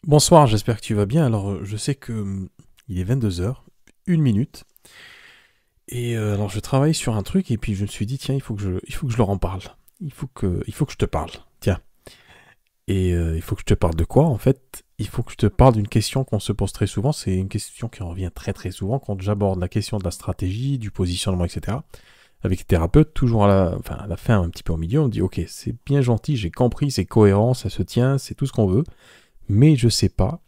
Bonsoir, j'espère que tu vas bien. Alors, je sais que il est 22 heures, une minute, et alors je travaille sur un truc, et puis je me suis dit, tiens, il faut que je leur en parle. Il faut que je te parle. Tiens. Et il faut que je te parle de quoi, en fait? Il faut que je te parle d'une question qu'on se pose très souvent. C'est une question qui revient très très souvent quand j'aborde la question de la stratégie, du positionnement, etc. Avec les thérapeutes, toujours à la fin, un petit peu au milieu, on me dit, ok, c'est bien gentil, j'ai compris, c'est cohérent, ça se tient, c'est tout ce qu'on veut, mais je sais pas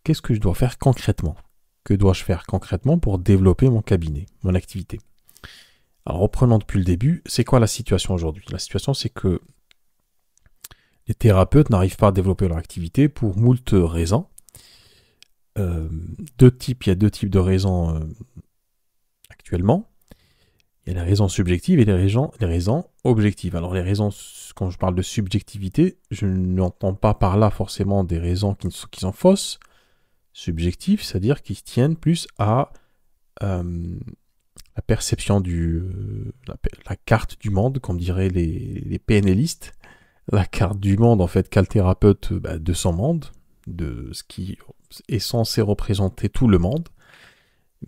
qu'est-ce que je dois faire concrètement. Que dois-je faire concrètement pour développer mon cabinet, mon activité? Alors reprenons depuis le début, c'est quoi la situation aujourd'hui? La situation, c'est que les thérapeutes n'arrivent pas à développer leur activité pour moult raisons. Euh, il y a deux types de raisons actuellement. Il y a les raisons subjectives et les raisons objectives. Alors les raisons, quand je parle de subjectivité, je n'entends pas par là forcément des raisons qui sont fausses, subjectives, c'est-à-dire qui tiennent plus à la perception la carte du monde, comme diraient les PNListes, la carte du monde, en fait, qu'a le thérapeute de son monde, de ce qui est censé représenter tout le monde,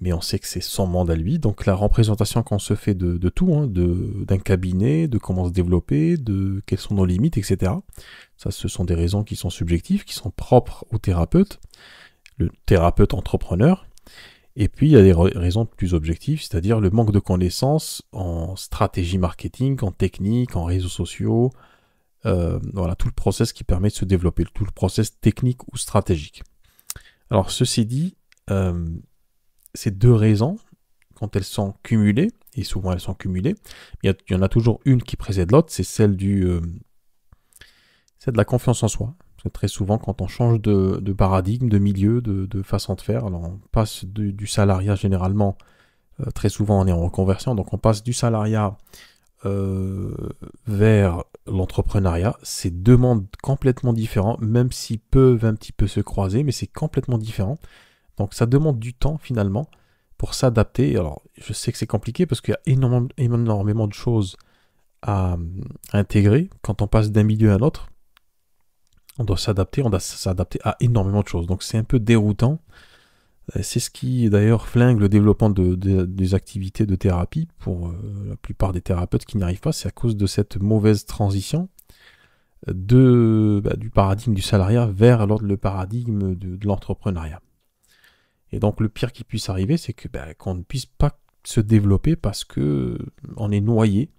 mais on sait que c'est son monde à lui, donc la représentation qu'on se fait de tout, hein, d'un cabinet, de comment se développer, de quelles sont nos limites, etc. Ça, ce sont des raisons qui sont subjectives, qui sont propres au thérapeute, le thérapeute entrepreneur. Et puis, il y a des raisons plus objectives, c'est-à-dire le manque de connaissances en stratégie marketing, en technique, en réseaux sociaux, voilà, tout le process qui permet de se développer, tout le process technique ou stratégique. Alors, ceci dit, ces deux raisons, quand elles sont cumulées, et souvent elles sont cumulées, il y en a toujours une qui précède l'autre, c'est c'est de la confiance en soi. Parce que très souvent, quand on change de paradigme, de milieu, de façon de faire, alors on passe du salariat généralement, très souvent on est en reconversion, donc on passe du salariat euh, vers l'entrepreneuriat. C'est deux mondes complètement différents, même s'ils peuvent un petit peu se croiser, mais c'est complètement différent. Donc ça demande du temps finalement pour s'adapter. Alors je sais que c'est compliqué parce qu'il y a énormément de choses à intégrer quand on passe d'un milieu à un autre. On doit s'adapter à énormément de choses. Donc c'est un peu déroutant. C'est ce qui d'ailleurs flingue le développement des activités de thérapie pour la plupart des thérapeutes qui n'y arrivent pas. C'est à cause de cette mauvaise transition du paradigme du salariat vers le paradigme de l'entrepreneuriat. Et donc le pire qui puisse arriver, c'est qu'on ne puisse pas se développer parce que on est noyé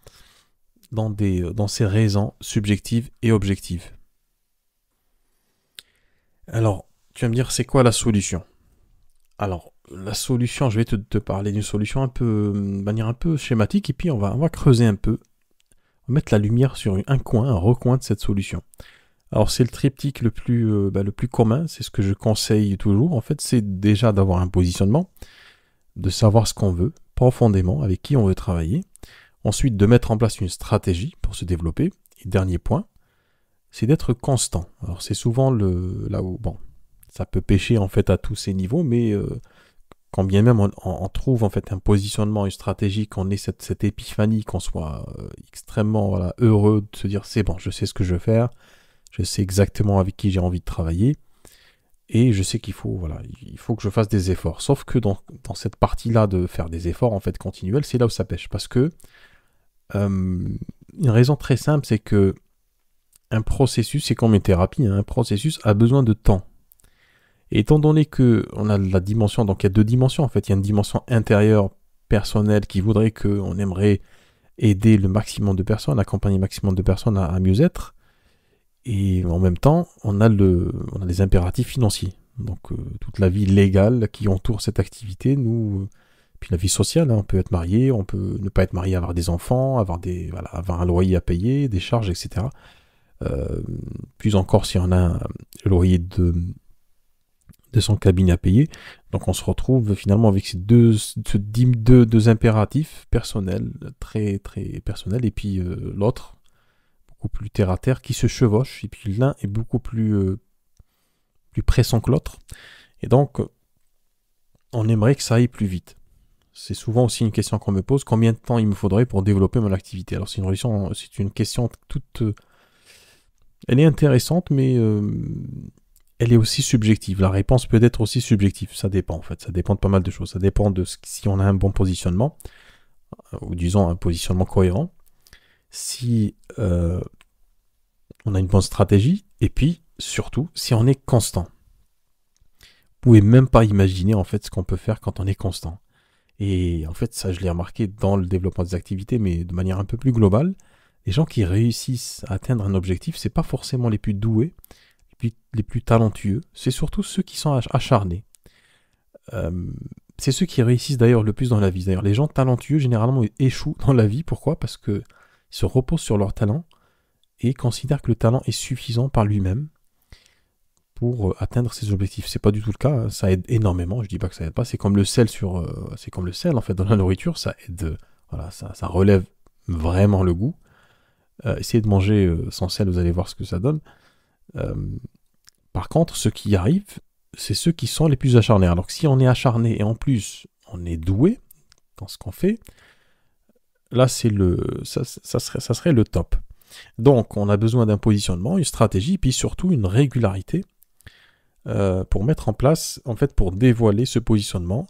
dans ces raisons subjectives et objectives. Alors, tu vas me dire, c'est quoi la solution? Alors, la solution, je vais te parler d'une solution de manière un peu schématique, et puis on va creuser un peu, on va mettre la lumière sur un coin, un recoin de cette solution. Alors, c'est le triptyque le plus commun, c'est ce que je conseille toujours. En fait, c'est déjà d'avoir un positionnement, de savoir ce qu'on veut profondément, avec qui on veut travailler. Ensuite, de mettre en place une stratégie pour se développer. Et dernier point, c'est d'être constant. Alors, c'est souvent là où, bon, ça peut pêcher en fait à tous ces niveaux, mais quand bien même on trouve en fait un positionnement, une stratégie, qu'on ait cette épiphanie, qu'on soit extrêmement voilà, heureux de se dire c'est bon, je sais ce que je veux faire, je sais exactement avec qui j'ai envie de travailler, et je sais il faut que je fasse des efforts. Sauf que dans cette partie-là de faire des efforts en fait continuels, c'est là où ça pêche, parce que une raison très simple, c'est que un processus, c'est comme une thérapie, hein, un processus a besoin de temps. Et étant donné que on a la dimension, donc il y a deux dimensions en fait, il y a une dimension intérieure personnelle qui voudrait qu'on aimerait aider le maximum de personnes, accompagner le maximum de personnes à mieux être, et en même temps on a les impératifs financiers, donc toute la vie légale qui entoure cette activité, puis la vie sociale, hein, on peut être marié, on peut ne pas être marié, avoir des enfants, avoir un loyer à payer, des charges, etc. Euh, Plus encore si on a le loyer de son cabinet à payer. Donc on se retrouve finalement avec deux impératifs personnels, très très personnels, et puis l'autre, beaucoup plus terre à terre, qui se chevauche, et puis l'un est beaucoup plus pressant que l'autre. Et donc on aimerait que ça aille plus vite. C'est souvent aussi une question qu'on me pose, combien de temps il me faudrait pour développer mon activité? Alors c'est une question toute... elle est intéressante, mais elle est aussi subjective. La réponse peut être aussi subjective. Ça dépend en fait. Ça dépend de pas mal de choses. Ça dépend de si on a un bon positionnement, ou disons un positionnement cohérent, si on a une bonne stratégie, et puis surtout si on est constant. Vous pouvez même pas imaginer en fait ce qu'on peut faire quand on est constant. Et en fait, ça je l'ai remarqué dans le développement des activités, mais de manière un peu plus globale. Les gens qui réussissent à atteindre un objectif, c'est pas forcément les plus doués, les plus talentueux, c'est surtout ceux qui sont acharnés. C'est ceux qui réussissent d'ailleurs le plus dans la vie. D'ailleurs, les gens talentueux, généralement, échouent dans la vie. Pourquoi ? Parce qu'ils se reposent sur leur talent et considèrent que le talent est suffisant par lui-même pour atteindre ses objectifs. C'est pas du tout le cas, ça aide énormément, je dis pas que ça aide pas, c'est comme le sel c'est comme le sel en fait dans la nourriture, ça aide, voilà, ça relève vraiment le goût. Essayez de manger sans sel, vous allez voir ce que ça donne. Par contre, ceux qui y arrivent, c'est ceux qui sont les plus acharnés. Alors que si on est acharné et en plus on est doué dans ce qu'on fait, là ça serait le top. Donc on a besoin d'un positionnement, une stratégie, puis surtout une régularité pour mettre en place, en fait pour dévoiler ce positionnement.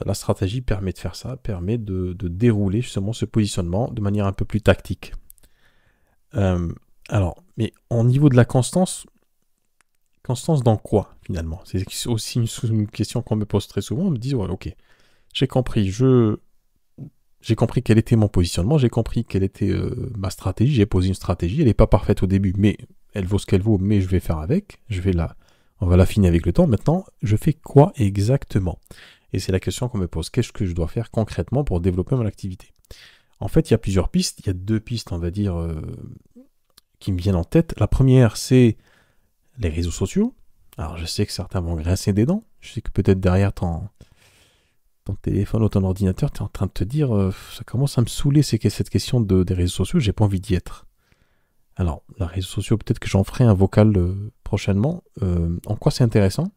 La stratégie permet de faire ça, permet de dérouler justement ce positionnement de manière un peu plus tactique. Alors, mais au niveau de la constance dans quoi finalement ? C'est aussi une question qu'on me pose très souvent. On me dit, ouais, ok, j'ai compris quel était mon positionnement, j'ai compris quelle était ma stratégie, j'ai posé une stratégie, elle n'est pas parfaite au début, mais elle vaut ce qu'elle vaut, mais je vais faire avec, on va l'affiner avec le temps. Maintenant, je fais quoi exactement ? Et c'est la question qu'on me pose. Qu'est-ce que je dois faire concrètement pour développer mon activité ? En fait, il y a plusieurs pistes. Il y a 2 pistes, on va dire, qui me viennent en tête. La première, c'est les réseaux sociaux. Alors, je sais que certains vont grincer des dents. Je sais que peut-être derrière ton téléphone ou ton ordinateur, tu es en train de te dire ça commence à me saouler cette question des réseaux sociaux, j'ai pas envie d'y être. Alors, les réseaux sociaux, peut-être que j'en ferai un vocal prochainement. En quoi c'est intéressant ?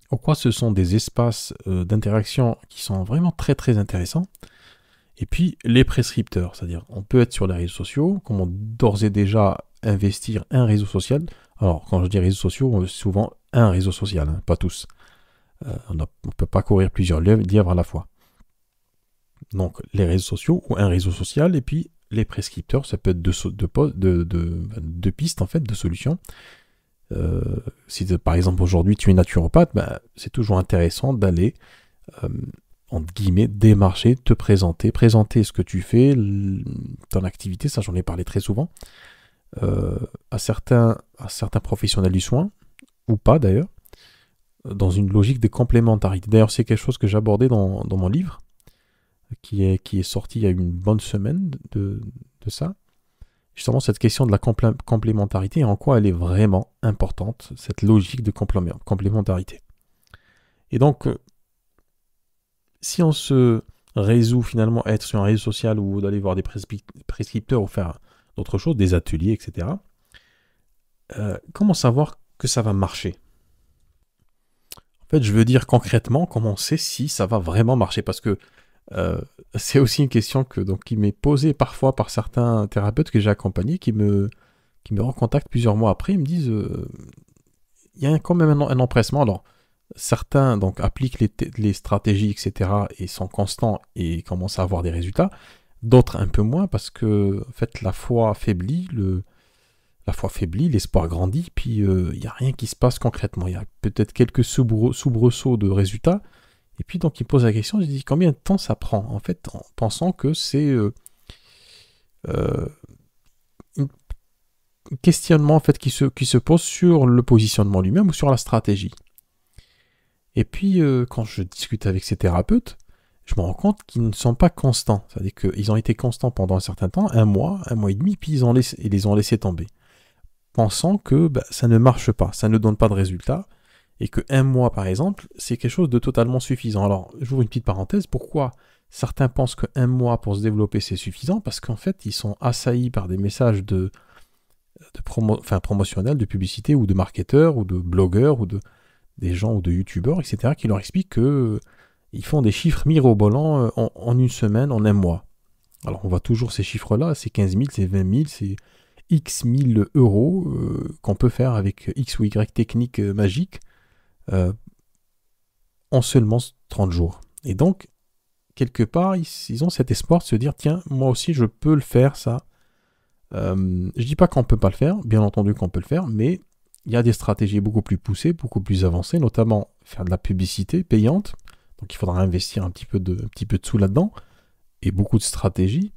En quoi ce sont des espaces d'interaction qui sont vraiment très très intéressants ? Et puis, les prescripteurs, c'est-à-dire on peut être sur les réseaux sociaux, comment d'ores et déjà investir un réseau social. Alors, quand je dis réseaux sociaux, souvent un réseau social, hein, pas tous. On ne peut pas courir plusieurs lièvres à la fois. Donc, les réseaux sociaux ou un réseau social, et puis les prescripteurs, ça peut être deux pistes, en fait, de solutions. Si par exemple aujourd'hui tu es naturopathe, c'est toujours intéressant d'aller, entre guillemets, démarcher, te présenter ce que tu fais, ton activité, ça j'en ai parlé très souvent, à certains professionnels du soin, ou pas d'ailleurs, dans une logique de complémentarité. D'ailleurs, c'est quelque chose que j'abordais dans mon livre, qui est sorti il y a une bonne semaine de ça. Justement, cette question de la complémentarité et en quoi elle est vraiment importante, cette logique de complémentarité. Et donc, si on se résout finalement à être sur un réseau social ou d'aller voir des prescripteurs ou faire d'autres choses, des ateliers, etc., comment savoir que ça va marcher ? En fait, je veux dire concrètement comment on sait si ça va vraiment marcher, parce que c'est aussi une question qui m'est posée parfois par certains thérapeutes que j'ai accompagnés qui me recontactent plusieurs mois après. Ils me disent il y a quand même un empressement. Alors, certains donc appliquent les stratégies, etc., et sont constants et commencent à avoir des résultats. D'autres un peu moins, parce que en fait, la foi faiblit, l'espoir grandit, puis il n'y a rien qui se passe concrètement. Il y a peut-être quelques soubresauts de résultats. Et puis donc il me pose la question, je dis combien de temps ça prend ? En fait, en pensant que c'est un questionnement en fait qui se pose sur le positionnement lui-même ou sur la stratégie. Et puis quand je discute avec ces thérapeutes, je me rends compte qu'ils ne sont pas constants. C'est-à-dire qu'ils ont été constants pendant un certain temps, un mois et demi, puis ils les ont laissés tomber. Pensant que ça ne marche pas, ça ne donne pas de résultat. Et que 1 mois, par exemple, c'est quelque chose de totalement suffisant. Alors, j'ouvre une petite parenthèse. Pourquoi certains pensent que 1 mois pour se développer, c'est suffisant ? Parce qu'en fait, ils sont assaillis par des messages promotionnels, de publicité, ou de marketeurs, ou de blogueurs, ou des gens, ou de youtubeurs, etc., qui leur expliquent qu'ils font des chiffres mirobolants en 1 semaine, en 1 mois. Alors, on voit toujours ces chiffres-là, c'est 15 000, c'est 20 000, X 1000 euros qu'on peut faire avec X ou Y technique magique euh, en seulement 30 jours. Et donc, quelque part, ils ont cet espoir de se dire, tiens, moi aussi, je peux le faire, ça. Je dis pas qu'on peut pas le faire, bien entendu qu'on peut le faire, mais il y a des stratégies beaucoup plus poussées, beaucoup plus avancées, notamment faire de la publicité payante. Donc il faudra investir un petit peu de sous là-dedans, et beaucoup de stratégies.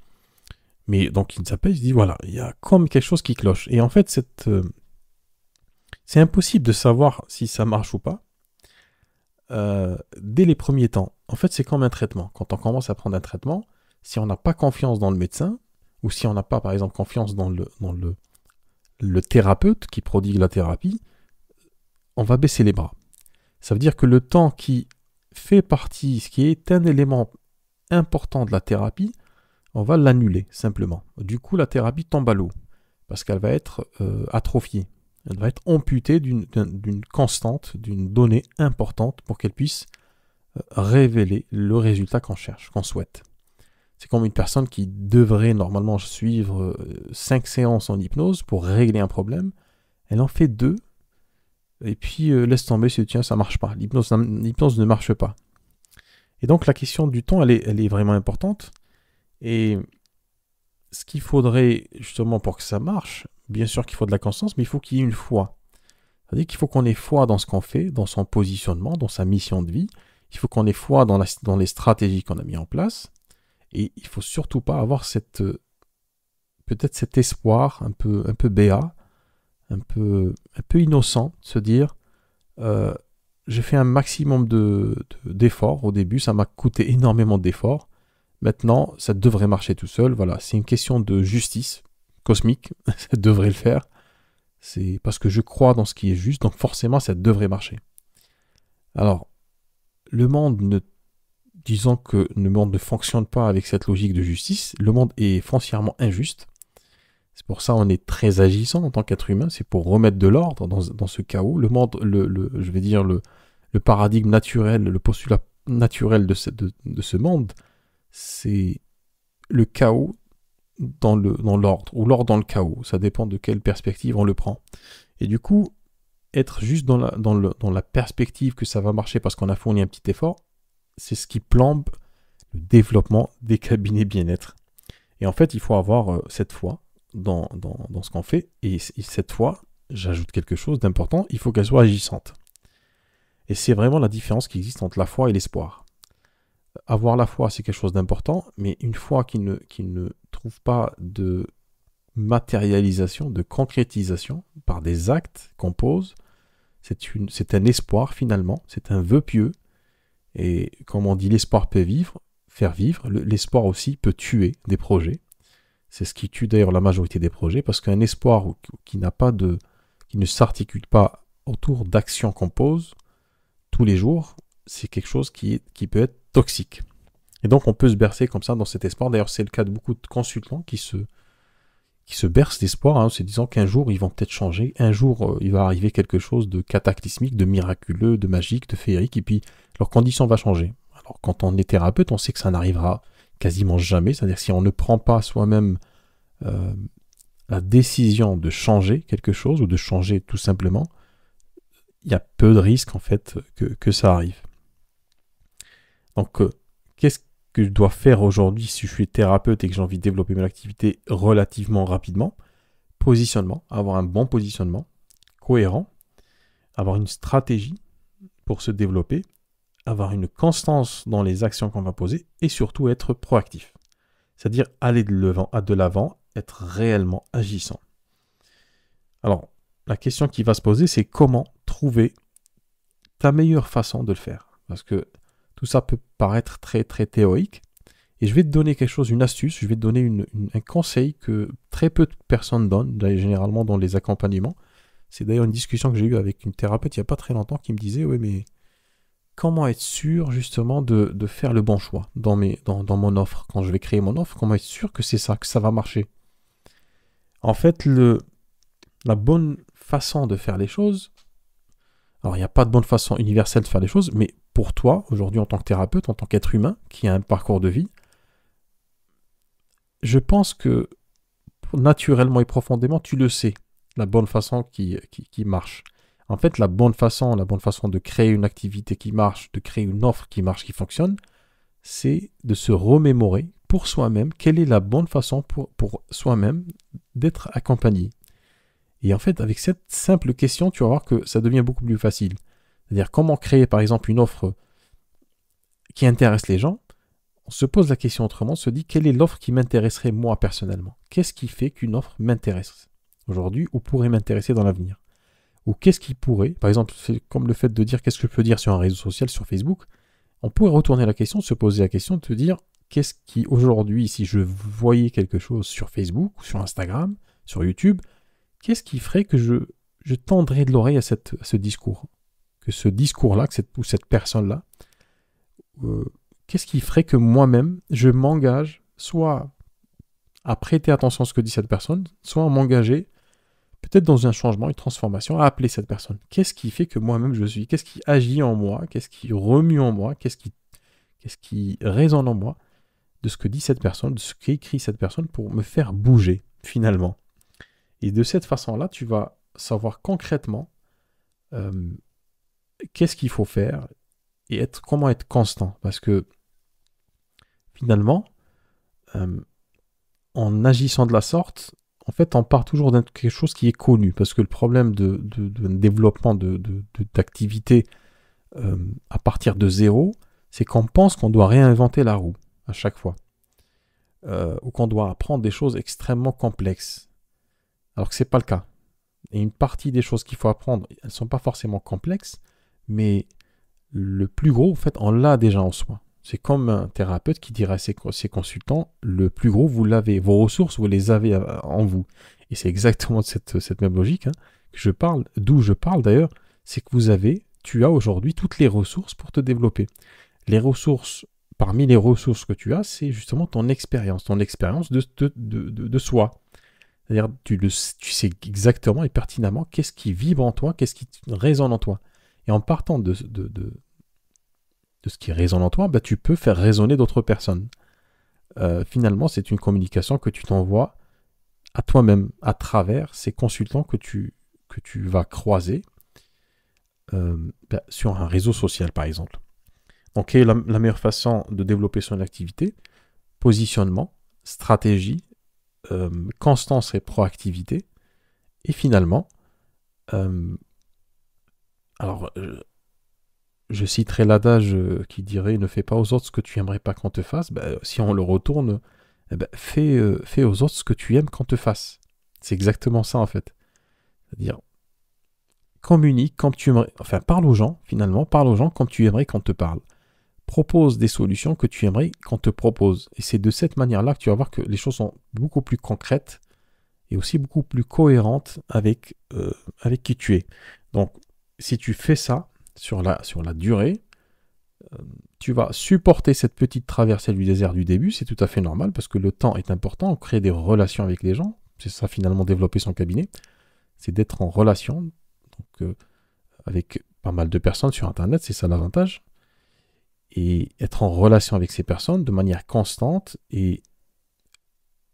Mais donc ils s'appellent, ils se disent, voilà, il y a comme quelque chose qui cloche. Et en fait, c'est impossible de savoir si ça marche ou pas dès les premiers temps. En fait, c'est comme un traitement. Quand on commence à prendre un traitement, si on n'a pas confiance dans le médecin, ou si on n'a pas, par exemple, confiance dans le thérapeute qui prodigue la thérapie, on va baisser les bras. Ça veut dire que le temps qui fait partie, ce qui est un élément important de la thérapie, on va l'annuler simplement. Du coup, la thérapie tombe à l'eau parce qu'elle va être atrophiée. Elle va être amputée d'une constante, d'une donnée importante pour qu'elle puisse révéler le résultat qu'on cherche, qu'on souhaite. C'est comme une personne qui devrait normalement suivre 5 séances en hypnose pour régler un problème. Elle en fait 2 et puis laisse tomber, se dit tiens, ça marche pas. L'hypnose ne marche pas. Et donc la question du temps, elle est vraiment importante. Et ce qu'il faudrait justement pour que ça marche, bien sûr qu'il faut de la constance, mais il faut qu'il y ait une foi. C'est-à-dire qu'il faut qu'on ait foi dans ce qu'on fait, dans son positionnement, dans sa mission de vie. Il faut qu'on ait foi dans les stratégies qu'on a mis en place. Et il ne faut surtout pas avoir peut-être cet espoir un peu béat, un peu innocent, de se dire j'ai fait un maximum d'efforts au début, ça m'a coûté énormément d'efforts. Maintenant, ça devrait marcher tout seul. Voilà, c'est une question de justice cosmique, ça devrait le faire. C'est parce que je crois dans ce qui est juste, donc forcément, ça devrait marcher. Alors, disons que le monde ne fonctionne pas avec cette logique de justice. Le monde est foncièrement injuste. C'est pour ça qu'on est très agissant en tant qu'être humain. C'est pour remettre de l'ordre dans ce chaos. Le monde, je vais dire le paradigme naturel, le postulat naturel de ce monde, c'est le chaos dans l'ordre, ou l'ordre dans le chaos. Ça dépend de quelle perspective on le prend. Et du coup, être juste dans la perspective que ça va marcher parce qu'on a fourni un petit effort, c'est ce qui plombe le développement des cabinets bien-être. Et en fait, il faut avoir cette foi dans ce qu'on fait. Et cette foi, j'ajoute quelque chose d'important, il faut qu'elle soit agissante. Et c'est vraiment la différence qui existe entre la foi et l'espoir. Avoir la foi, c'est quelque chose d'important, mais une foi qui ne trouve pas de matérialisation, de concrétisation par des actes qu'on pose, c'est un espoir finalement, c'est un vœu pieux. Et comme on dit, l'espoir peut faire vivre. L'espoir aussi peut tuer des projets. C'est ce qui tue d'ailleurs la majorité des projets, parce qu'un espoir qui ne s'articule pas autour d'actions qu'on pose tous les jours, c'est quelque chose qui peut être toxique. Et donc on peut se bercer comme ça dans cet espoir. D'ailleurs, c'est le cas de beaucoup de consultants qui se bercent d'espoir, en se disant qu'un jour ils vont peut-être changer, un jour il va arriver quelque chose de cataclysmique, de miraculeux, de magique, de féerique, et puis leur condition va changer. Alors quand on est thérapeute, on sait que ça n'arrivera quasiment jamais, c'est-à-dire si on ne prend pas soi-même la décision de changer quelque chose, ou de changer tout simplement, il y a peu de risques en fait que ça arrive. Donc qu'est-ce que je dois faire aujourd'hui si je suis thérapeute et que j'ai envie de développer mon activité relativement rapidement? Positionnement, avoir un bon positionnement, cohérent, avoir une stratégie pour se développer, avoir une constance dans les actions qu'on va poser et surtout être proactif. C'est-à-dire aller de l'avant, être réellement agissant. Alors, la question qui va se poser, c'est comment trouver ta meilleure façon de le faire. Parce que tout ça peut paraître très très théorique. Et je vais te donner quelque chose, une astuce, je vais te donner un conseil que très peu de personnes donnent, généralement dans les accompagnements. C'est d'ailleurs une discussion que j'ai eue avec une thérapeute il n'y a pas très longtemps qui me disait « Oui, mais comment être sûr justement de faire le bon choix dans mon offre? Quand je vais créer mon offre, comment être sûr que c'est ça, que ça va marcher ?» En fait, la bonne façon de faire les choses, alors il n'y a pas de bonne façon universelle de faire les choses, mais pour toi, aujourd'hui en tant que thérapeute, en tant qu'être humain qui a un parcours de vie, je pense que naturellement et profondément, tu le sais, la bonne façon qui marche. En fait, la bonne façon de créer une activité qui marche, de créer une offre qui marche, qui fonctionne, c'est de se remémorer pour soi-même quelle est la bonne façon pour soi-même d'être accompagné. Et en fait, avec cette simple question, tu vas voir que ça devient beaucoup plus facile. C'est-à-dire comment créer par exemple une offre qui intéresse les gens. On se pose la question autrement, on se dit quelle est l'offre qui m'intéresserait moi personnellement? Qu'est-ce qui fait qu'une offre m'intéresse aujourd'hui ou pourrait m'intéresser dans l'avenir? Ou qu'est-ce qui pourrait, par exemple, c'est comme le fait de dire qu'est-ce que je peux dire sur un réseau social, sur Facebook, on pourrait retourner la question, se poser la question, de te dire qu'est-ce qui aujourd'hui, si je voyais quelque chose sur Facebook, sur Instagram, sur YouTube, qu'est-ce qui ferait que je tendrais de l'oreille à ce discours? Que ce discours-là, ou cette personne-là, qu'est-ce qui ferait que moi-même, je m'engage soit à prêter attention à ce que dit cette personne, soit à m'engager peut-être dans un changement, une transformation, à appeler cette personne. Qu'est-ce qui fait que moi-même je suis? Qu'est-ce qui agit en moi? Qu'est-ce qui remue en moi? Qu'est-ce qui résonne en moi de ce que dit cette personne, de ce qu'écrit cette personne pour me faire bouger, finalement? Et de cette façon-là, tu vas savoir concrètement qu'est-ce qu'il faut faire et comment être constant. Parce que finalement, en agissant de la sorte, en fait, on part toujours de quelque chose qui est connu. Parce que le problème de développement d'activité à partir de zéro, c'est qu'on pense qu'on doit réinventer la roue à chaque fois. Ou qu'on doit apprendre des choses extrêmement complexes. Alors que ce n'est pas le cas. Et une partie des choses qu'il faut apprendre, elles ne sont pas forcément complexes, mais le plus gros, en fait, on l'a déjà en soi. C'est comme un thérapeute qui dirait à ses consultants, le plus gros, vous l'avez. Vos ressources, vous les avez en vous. Et c'est exactement de cette même logique que je parle, d'où je parle d'ailleurs, c'est que tu as aujourd'hui toutes les ressources pour te développer. Les ressources, parmi les ressources que tu as, c'est justement ton expérience de soi. C'est-à-dire, tu sais exactement et pertinemment qu'est-ce qui vibre en toi, qu'est-ce qui résonne en toi. Et en partant de ce qui résonne en toi, tu peux faire résonner d'autres personnes. Finalement, c'est une communication que tu t'envoies à toi-même, à travers ces consultants que tu vas croiser sur un réseau social, par exemple. Donc, quelle est la meilleure façon de développer son activité? Positionnement, stratégie, constance et proactivité. Et finalement, je citerai l'adage qui dirait « Ne fais pas aux autres ce que tu aimerais pas qu'on te fasse ». Si on le retourne, fais aux autres ce que tu aimes qu'on te fasse. C'est exactement ça en fait. C'est-à-dire, communique comme tu aimerais... Enfin, parle aux gens comme tu aimerais qu'on te parle. Propose des solutions que tu aimerais qu'on te propose. Et c'est de cette manière-là que tu vas voir que les choses sont beaucoup plus concrètes et aussi beaucoup plus cohérentes avec qui tu es. Donc, si tu fais ça, sur la durée, tu vas supporter cette petite traversée du désert du début, c'est tout à fait normal parce que le temps est important, on crée des relations avec les gens, c'est ça finalement développer son cabinet, c'est d'être en relation donc, avec pas mal de personnes sur Internet, c'est ça l'avantage, et être en relation avec ces personnes de manière constante et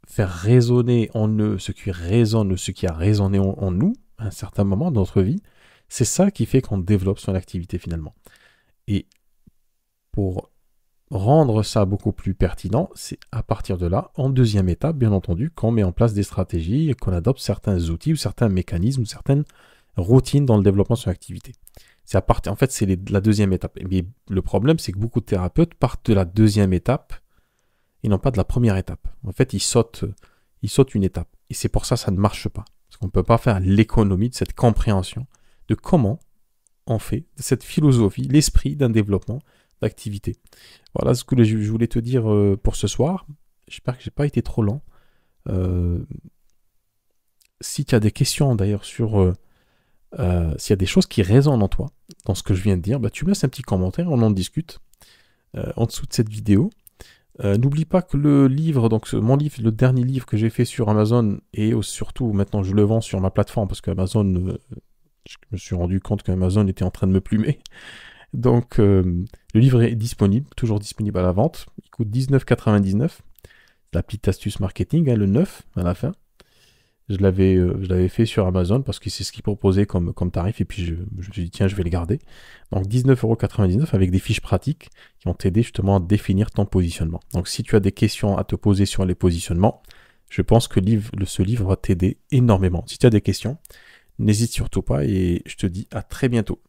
faire résonner en eux ce qui résonne, ce qui a résonné en nous à un certain moment de notre vie. C'est ça qui fait qu'on développe son activité finalement. Et pour rendre ça beaucoup plus pertinent, c'est à partir de là, en deuxième étape, bien entendu, qu'on met en place des stratégies et qu'on adopte certains outils ou certains mécanismes ou certaines routines dans le développement de son activité. En fait, c'est la deuxième étape. Mais le problème, c'est que beaucoup de thérapeutes partent de la deuxième étape et non pas de la première étape. En fait, ils sautent une étape. Et c'est pour ça que ça ne marche pas. Parce qu'on ne peut pas faire l'économie de cette compréhension de comment on fait de cette philosophie, l'esprit d'un développement d'activité. Voilà ce que je voulais te dire pour ce soir. J'espère que je n'ai pas été trop lent. Si tu as des questions d'ailleurs sur s'il y a des choses qui résonnent en toi, dans ce que je viens de dire, tu me laisses un petit commentaire, on en discute en dessous de cette vidéo. N'oublie pas que le livre, donc mon livre, le dernier livre que j'ai fait sur Amazon, et surtout maintenant je le vends sur ma plateforme parce qu'Amazon, je me suis rendu compte qu'Amazon était en train de me plumer. Donc le livre est disponible, toujours disponible à la vente. Il coûte 19,99 €. La petite astuce marketing, le 9 à la fin. Je l'avais fait sur Amazon parce que c'est ce qu'ils proposaient comme tarif. Et puis je me suis dit, tiens, je vais le garder. Donc 19,99 € avec des fiches pratiques qui vont t'aider justement à définir ton positionnement. Donc si tu as des questions à te poser sur les positionnements, je pense que ce livre va t'aider énormément. Si tu as des questions, n'hésite surtout pas et je te dis à très bientôt.